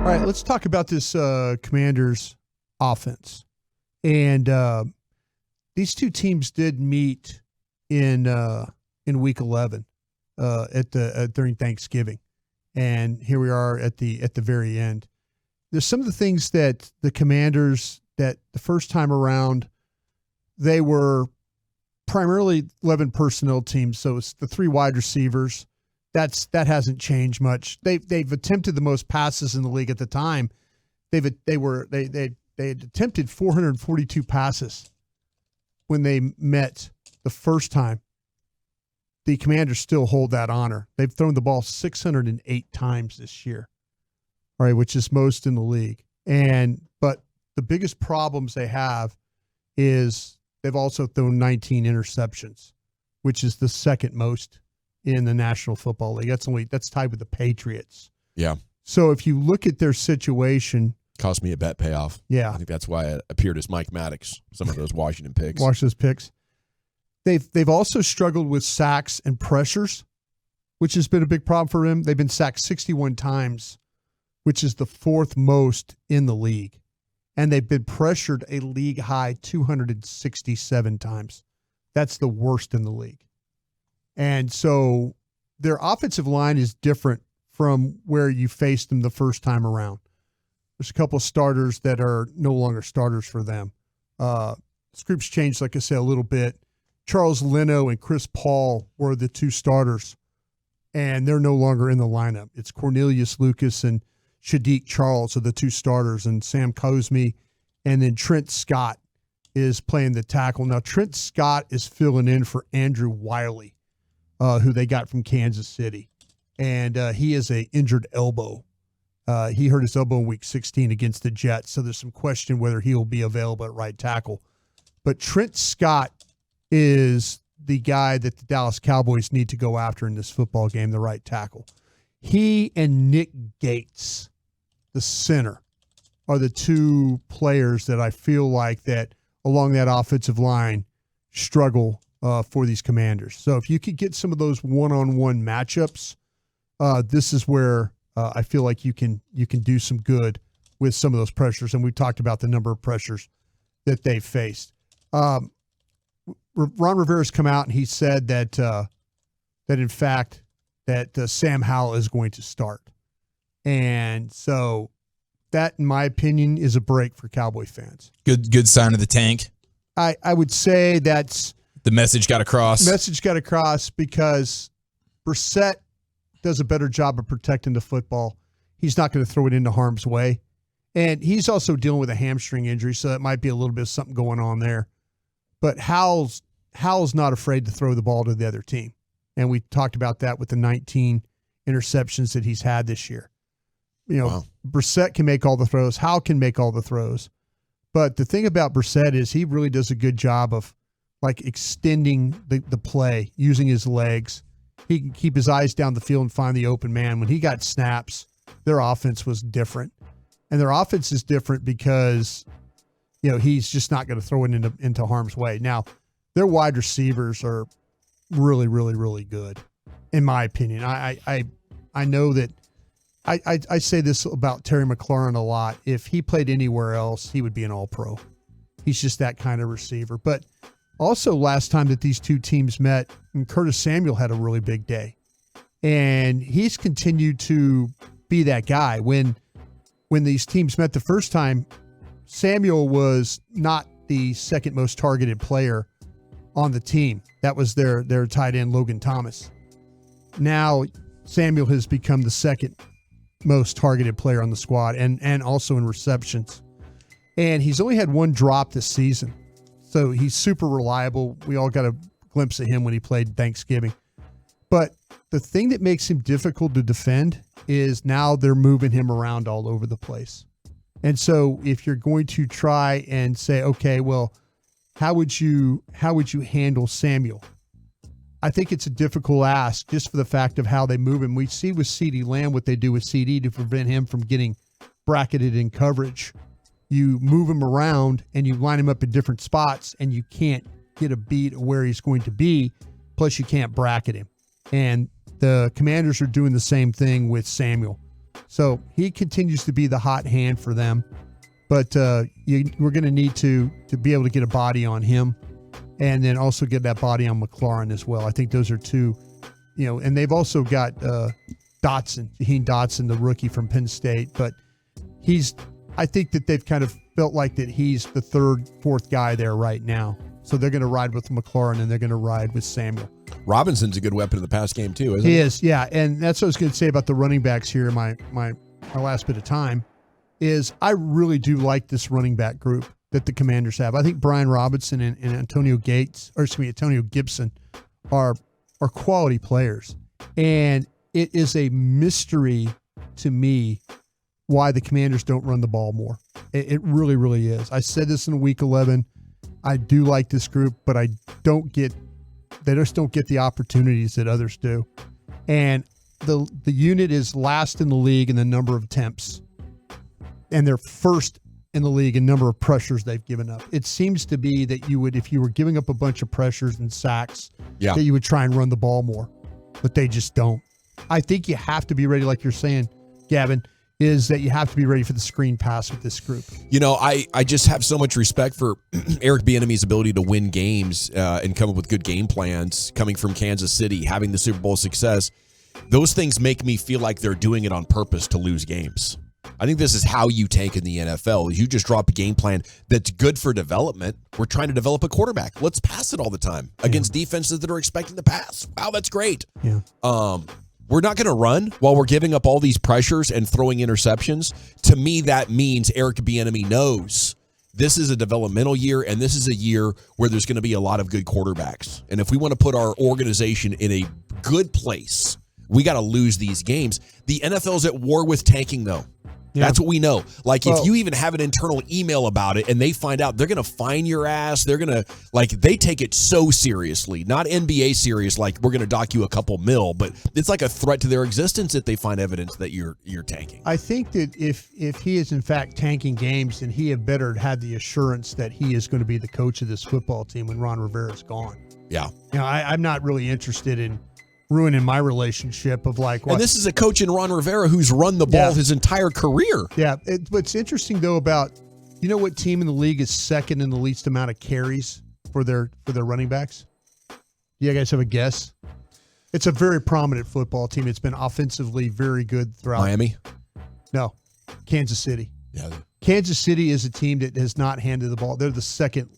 All right, let's talk about this Commanders offense. And these two teams did meet in Week 11 during Thanksgiving, and here we are at the very end. There's some of the things that the Commanders, that the first time around, they were primarily 11 personnel teams, so it's the 3 wide receivers. That hasn't changed much. They've attempted the most passes in the league at the time. They had attempted 442 passes when they met the first time. The Commanders still hold that honor. They've thrown the ball 608 times this year, all right, which is most in the league. But the biggest problems they have is they've also thrown 19 interceptions, which is the second most in the National Football League. That's tied with the Patriots. Yeah. So if you look at their situation, cost me a bet payoff. Yeah. I think that's why it appeared as Mike Maddox, some of those Washington picks. They've also struggled with sacks and pressures, which has been a big problem for them. They've been sacked 61 times, which is the 4th most in the league. And they've been pressured a league high 267 times. That's the worst in the league. And so their offensive line is different from where you faced them the first time around. There's a couple of starters that are no longer starters for them. This group's changed, like I said, a little bit. Charles Leno and Chris Paul were the 2 starters, and they're no longer in the lineup. It's Cornelius Lucas and Shadiq Charles are the 2 starters, and Sam Cosmi, and then Trent Scott is playing the tackle. Now, Trent Scott is filling in for Andrew Wiley, who they got from Kansas City, and he is an injured elbow. He hurt his elbow in Week 16 against the Jets, so there's some question whether he will be available at right tackle. But Trent Scott is the guy that the Dallas Cowboys need to go after in this football game, the right tackle. He and Nick Gates, the center, are the 2 players that I feel like that along that offensive line struggle for these Commanders. So if you could get some of those one-on-one matchups, this is where I feel like you can do some good with some of those pressures. And we talked about the number of pressures that they've faced. Ron Rivera's come out and he said that in fact that Sam Howell is going to start. And so that, in my opinion, is a break for Cowboy fans. Good sign of the tank. I would say that's the message got across. Because Brissett does a better job of protecting the football. He's not going to throw it into harm's way. And he's also dealing with a hamstring injury, so that might be a little bit of something going on there. But Howell's not afraid to throw the ball to the other team. And we talked about that with the 19 interceptions that he's had this year. Wow. Brissett can make all the throws. Howell can make all the throws. But the thing about Brissett is he really does a good job of like extending the play, using his legs. He can keep his eyes down the field and find the open man. When he got snaps, their offense was different. And their offense is different because, he's just not going to throw it into harm's way. Now, their wide receivers are really, really, really good, in my opinion. I know that I say this about Terry McLaurin a lot. If he played anywhere else, he would be an all-pro. He's just that kind of receiver. But also last time that these 2 teams met, Curtis Samuel had a really big day. And he's continued to be that guy. When these teams met the first time, Samuel was not the second most targeted player on the team. That was their tight end, Logan Thomas. Now, Samuel has become the second most targeted player on the squad and also in receptions. And he's only had 1 drop this season. So he's super reliable. We all got a glimpse of him when he played Thanksgiving. But the thing that makes him difficult to defend is now they're moving him around all over the place. And so if you're going to try and say, okay, well, how would you handle Samuel? I think it's a difficult ask just for the fact of how they move him. We see with CeeDee Lamb what they do with CD to prevent him from getting bracketed in coverage. You move him around and you line him up in different spots and you can't get a beat of where he's going to be. Plus you can't bracket him. And the Commanders are doing the same thing with Samuel. So he continues to be the hot hand for them. But we're going to need to be able to get a body on him, and then also get that body on McLaurin as well. I think those are two, and they've also got Jaheim Dotson, the rookie from Penn State. But I think that they've kind of felt like that he's the third, fourth guy there right now. So they're going to ride with McLaurin, and they're going to ride with Samuel. Robinson's a good weapon in the pass game too, isn't He he? is, yeah. And that's what I was going to say about the running backs here in my last bit of time. Is I really do like this running back group that the Commanders have. I think Brian Robinson and Antonio Gibson are quality players. And it is a mystery to me why the Commanders don't run the ball more. It really, really is. I said this in week 11. I do like this group, but they just don't get the opportunities that others do. And the unit is last in the league in the number of attempts. And they're first in the league in number of pressures they've given up. It seems to be that you would, if you were giving up a bunch of pressures and sacks, that you would try and run the ball more, but they just don't. I think you have to be ready, like you're saying, Gavin, is that you have to be ready for the screen pass with this group. I just have so much respect for Eric Bieniemy's ability to win games and come up with good game plans, coming from Kansas City, having the Super Bowl success. Those things make me feel like they're doing it on purpose to lose games. I think this is how you tank in the NFL. You just drop a game plan that's good for development. We're trying to develop a quarterback. Let's pass it all the time against defenses that are expecting to pass. Wow, that's great. Yeah. We're not going to run while we're giving up all these pressures and throwing interceptions. To me, that means Eric Bieniemy knows this is a developmental year, and this is a year where there's going to be a lot of good quarterbacks. And if we want to put our organization in a good place, we got to lose these games. The NFL's at war with tanking, though. Yeah. That's what we know. If you even have an internal email about it and they find out, they're going to fine your ass. They're going to, they take it so seriously. Not NBA serious, like we're going to dock you a couple mil, but it's like a threat to their existence if they find evidence that you're tanking. I think that if he is in fact tanking games, then he had better have the assurance that he is going to be the coach of this football team when Ron Rivera is gone. Yeah. I'm not really interested in ruining my relationship of what? And this is a coach in Ron Rivera who's run the ball his entire career. Yeah. What's interesting though about, what team in the league is second in the least amount of carries for their running backs? You guys have a guess? It's a very prominent football team. It's been offensively very good throughout. Miami? No, Kansas City. Yeah. Kansas City is a team that has not handed the ball. They're the second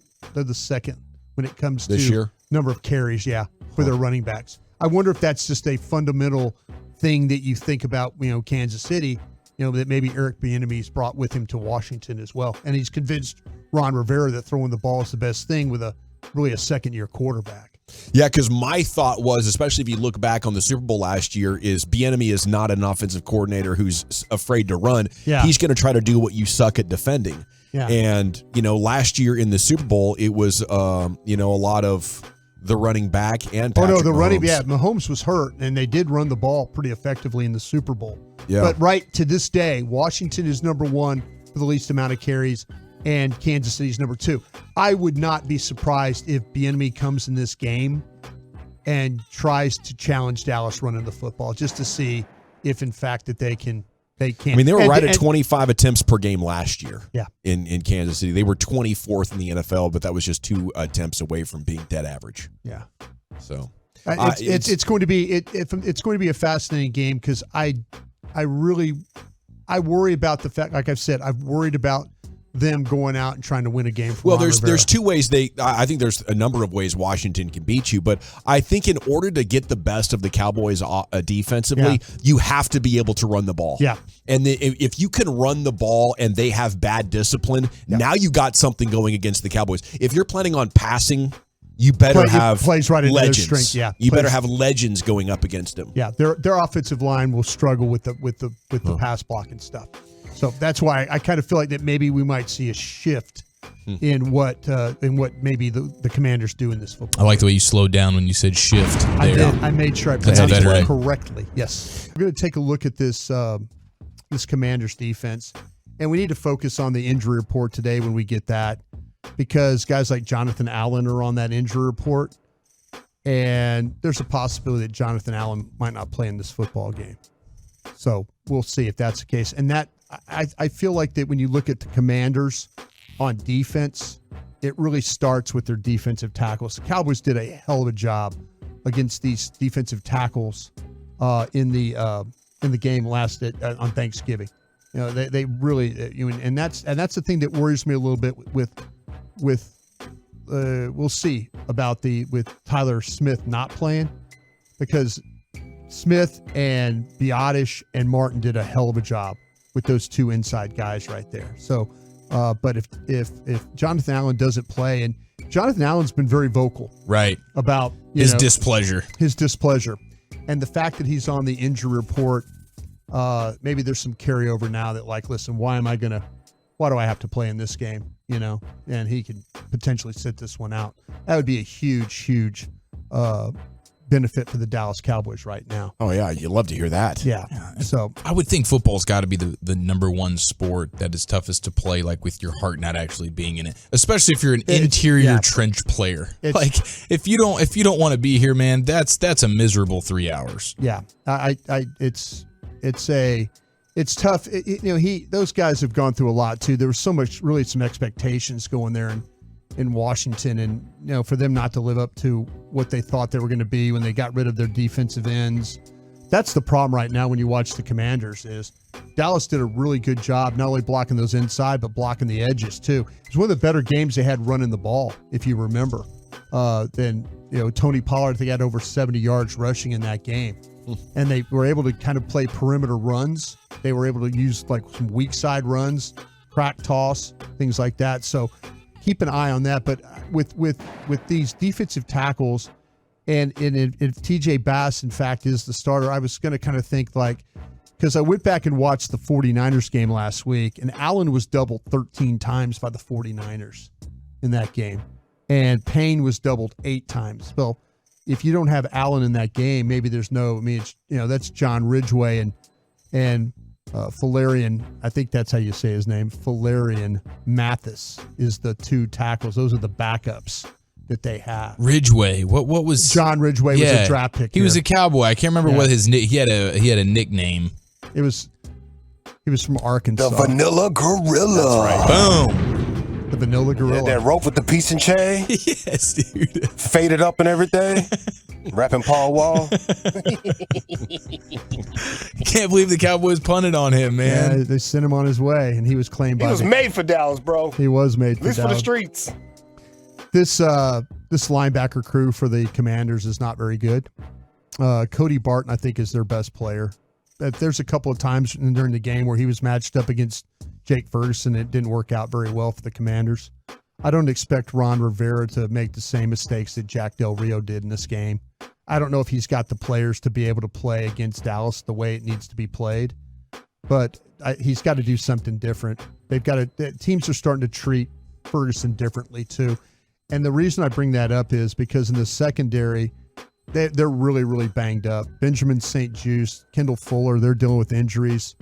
when it comes this to year? Number of carries, for their running backs. I wonder if that's just a fundamental thing that you think about, Kansas City, that maybe Eric Bieniemy's brought with him to Washington as well. And he's convinced Ron Rivera that throwing the ball is the best thing with a second-year quarterback. Yeah, because my thought was, especially if you look back on the Super Bowl last year, is Bieniemy is not an offensive coordinator who's afraid to run. Yeah. He's going to try to do what you suck at defending. Yeah. And, last year in the Super Bowl, it was, a lot of the running back and Patrick Mahomes. Mahomes was hurt, and they did run the ball pretty effectively in the Super Bowl. Yeah. But right to this day, Washington is number one for the least amount of carries, and Kansas City's number two. I would not be surprised if Bieniemy comes in this game and tries to challenge Dallas running the football just to see if, in fact, that they can. They were right at 25 attempts per game last year. Yeah. In Kansas City, they were 24th in the NFL, but that was just 2 attempts away from being dead average. Yeah. So it's going to be a fascinating game because I worry about the fact, like I've said, I've worried about them going out and trying to win a game. Well, there's 2 ways I think there's a number of ways Washington can beat you, but I think in order to get the best of the Cowboys defensively, you have to be able to run the ball. Yeah. And if you can run the ball and they have bad discipline, now you got something going against the Cowboys. If you're planning on passing, you better have plays right into their legends. strength. Yeah. You better have legends going up against them. Yeah. Their offensive line will struggle with the pass block and stuff. So that's why I kind of feel like that maybe we might see a shift in what maybe the Commanders do in this football. I like the way you slowed down when you said shift. I did. I made sure I pronounced it correctly. Yes. We're going to take a look at this Commanders defense, and we need to focus on the injury report today when we get that, because guys like Jonathan Allen are on that injury report, and there's a possibility that Jonathan Allen might not play in this football game. So we'll see if that's the case. And that I feel like that when you look at the Commanders on defense, it really starts with their defensive tackles. The Cowboys did a hell of a job against these defensive tackles in the game on Thanksgiving. You know, they really and that's the thing that worries me a little bit with we'll see about with Tyler Smith not playing, because Smith and Broaddus and Martin did a hell of a job with those two inside guys right there. So, but if Jonathan Allen doesn't play, and Jonathan Allen's been very vocal, right, about his displeasure, and the fact that he's on the injury report, maybe there's some carryover now that, like, listen, why do I have to play in this game? And he could potentially sit this one out. That would be a huge benefit for the Dallas Cowboys right now. Oh yeah, you'd love to hear that. Yeah. So I would think football's got to be the number one sport that is toughest to play, like with your heart not actually being in it, especially if you're an interior trench player. Like if you don't want to be here, man, that's a miserable 3 hours. Yeah, it's tough. Those guys have gone through a lot too. There was some expectations going there in Washington, and for them not to live up to what they thought they were going to be when they got rid of their defensive ends. That's the problem right now when you watch the Commanders. Is Dallas did a really good job not only blocking those inside but blocking the edges too. It was one of the better games they had running the ball, if you remember. Then Tony Pollard, I think, had over 70 yards rushing in that game. And they were able to kind of play perimeter runs. They were able to use like some weak side runs, crack toss, things like that. So keep an eye on that. But with these defensive tackles, and if TJ Bass, in fact, is the starter, I was going to kind of think, like, because I went back and watched the 49ers game last week, and Allen was doubled 13 times by the 49ers in that game. And Payne was doubled 8 times. Well, if you don't have Allen in that game, maybe there's that's John Ridgeway and Valerian. I think that's how you say his name. Valerian Mathis is the 2 tackles. Those are the backups that they have. Ridgeway. What was John Ridgeway? Was a draft pick. He was a Cowboy. I can't remember what he had a nickname. He was from Arkansas. The Vanilla Gorilla. That's right. Boom. The Vanilla Gorilla. That rope with the piece and chain. Yes, dude. Faded up and everything. Rapping Paul Wall. Can't believe the Cowboys punted on him, man. Yeah, they sent him on his way, and he was claimed by. He was made for Dallas, bro. He was made for Dallas. At least for the streets. This linebacker crew for the Commanders is not very good. Cody Barton, I think, is their best player. There's a couple of times during the game where he was matched up against Jake Ferguson. It didn't work out very well for the Commanders. I don't expect Ron Rivera to make the same mistakes that Jack Del Rio did in this game. I don't know if he's got the players to be able to play against Dallas the way it needs to be played, but he's got to do something different. Teams are starting to treat Ferguson differently too. And the reason I bring that up is because in the secondary, they're really, really banged up. Benjamin St-Juste, Kendall Fuller, they're dealing with injuries.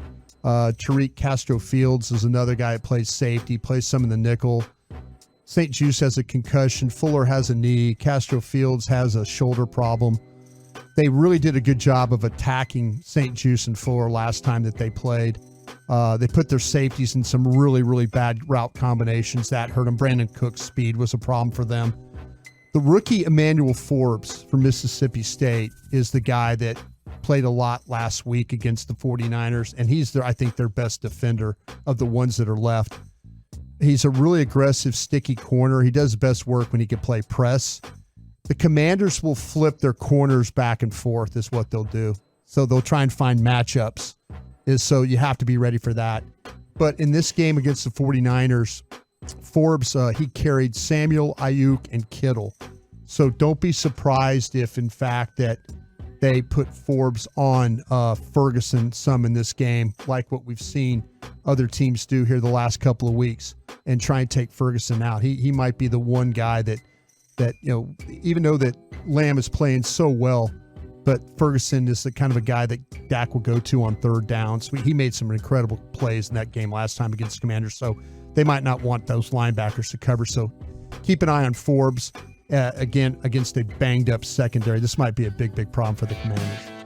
Tariq Castro-Fields is another guy that plays safety, plays some in the nickel. St-Juste has a concussion. Fuller has a knee. Castro-Fields has a shoulder problem. They really did a good job of attacking St-Juste and Fuller last time that they played. They put their safeties in some really, really bad route combinations. That hurt them. Brandon Cook's speed was a problem for them. The rookie Emmanuel Forbes from Mississippi State is the guy that played a lot last week against the 49ers, and he's I think their best defender of the ones that are left. He's a really aggressive, sticky corner. He does best work when he can play press. The Commanders will flip their corners back and forth is what they'll do. So they'll try and find matchups. So you have to be ready for that. But in this game against the 49ers, Forbes, he carried Samuel, Ayuk, and Kittle. So don't be surprised if, in fact, that they put Forbes on Ferguson some in this game, like what we've seen other teams do here the last couple of weeks, and try and take Ferguson out. He might be the one guy that even though that Lamb is playing so well, but Ferguson is the kind of a guy that Dak will go to on third down. So he made some incredible plays in that game last time against the Commanders. So they might not want those linebackers to cover. So keep an eye on Forbes again against a banged up secondary. This might be a big, big problem for the Commanders.